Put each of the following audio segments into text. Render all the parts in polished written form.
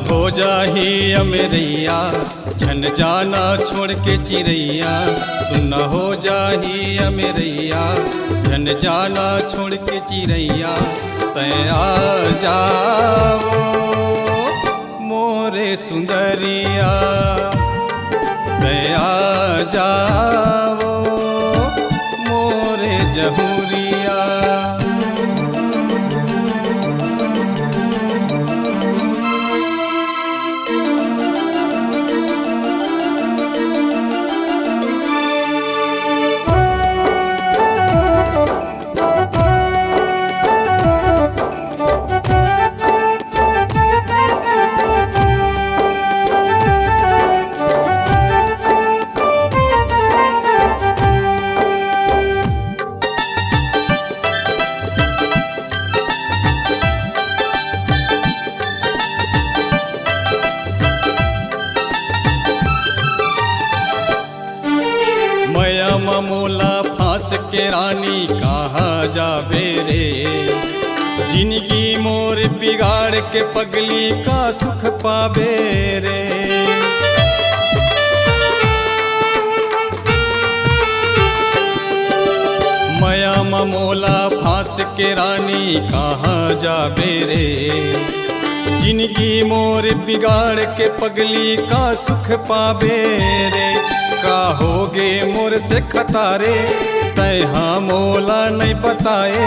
हो जाही अमेरैया झन जाना छोड़ के चिड़ैया। सुना हो जाही अमेरैया झन जाना छोड़ के चिड़ैया। तै आ जाओ मोरे सुंदरिया, तै आ जाओ मोरे जहुरिया। मोला फांस के रानी कहाँ जाबे रे। जिंदगी मोर बिगाड़ के पगली का सुख पाबे रे। मया मोला फांस के रानी कहाँ जाबे रे। जिंदगी मोर बिगाड़ के पगली का सुख पाबे रे। का होगे मोर से खतारे तै हाँ मोला नहीं बताए।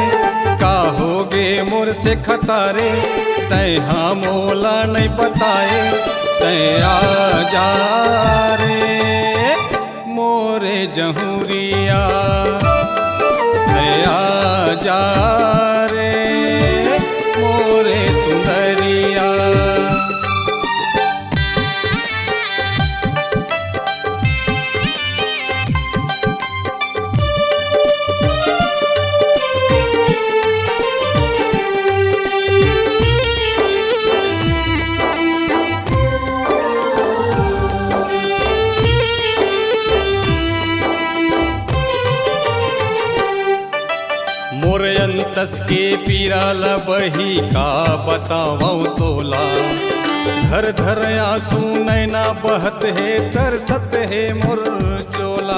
का होगे मोर से खतारे तै हाँ मोला नहीं बताए। तै आ जा रे मोरे जहुरिया, तै आ जा रे मोरे सुंदरिया। मोर अंतस के पीराल बही का बताऊं तोला। धर धर आंसू नैना बहत है तरसत है मोर चोला।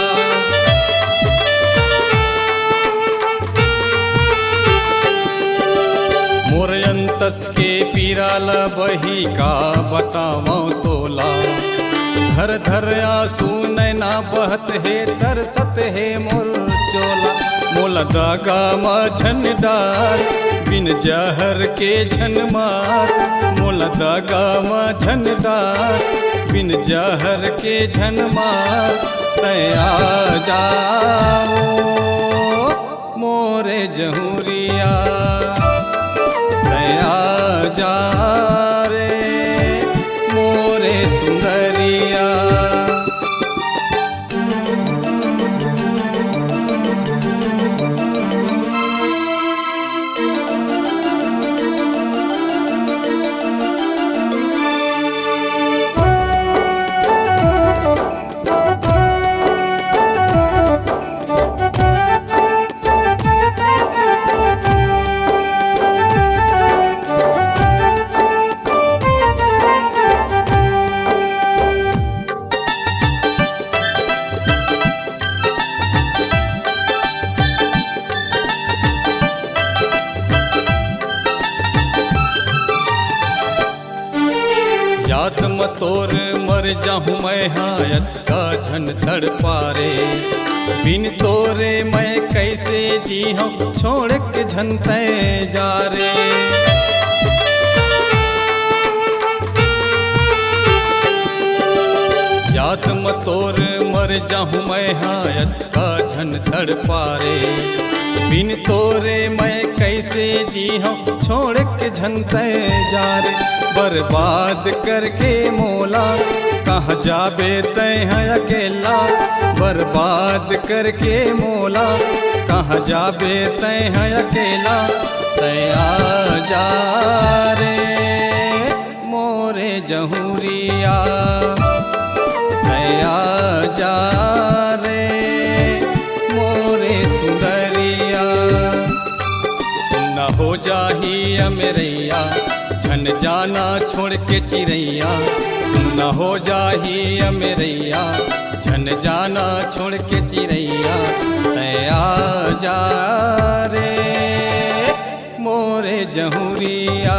मोर अंतस के पीराल बही का बताऊं तोला। धर धर आंसू नैना बहत है तरसत है मोर चोला। मोला दागा मा झन डार बिन जहर के झन मार। मोला दागा मा झन डार बिन जहर के झन मार। तै आ जाओ मोरे जहुरिया, तै आ जा रे मोरे सुंदरिया। याद मत तोर मर जाहूँ मैं हायत का झन तड़पा रे। बिन तोरे मैं कैसे जी हूँ छोड़ के झन तै जा रे। याद मत तोर मर जाहूँ मैं हायत का झन तड़पा रे। बिन तोरे मैं कैसे जी हूँ छोड़ के झन तै जा रे। बर्बाद करके मोला कहाँ जाबे तै है अकेला। बर्बाद करके मोला कहाँ जाबे तै है अकेला। तै आ जा रे मोरे जहुरिया, तै आ जा रे मोरे सुंदरिया। सुना हो जाही अमेरैया झन जाना छोड़ के चिड़ैया, सुन हो जाही अमेरैया। झन जाना छोड़ के चिड़ैया, तया जा रे मोरे जहुरिया।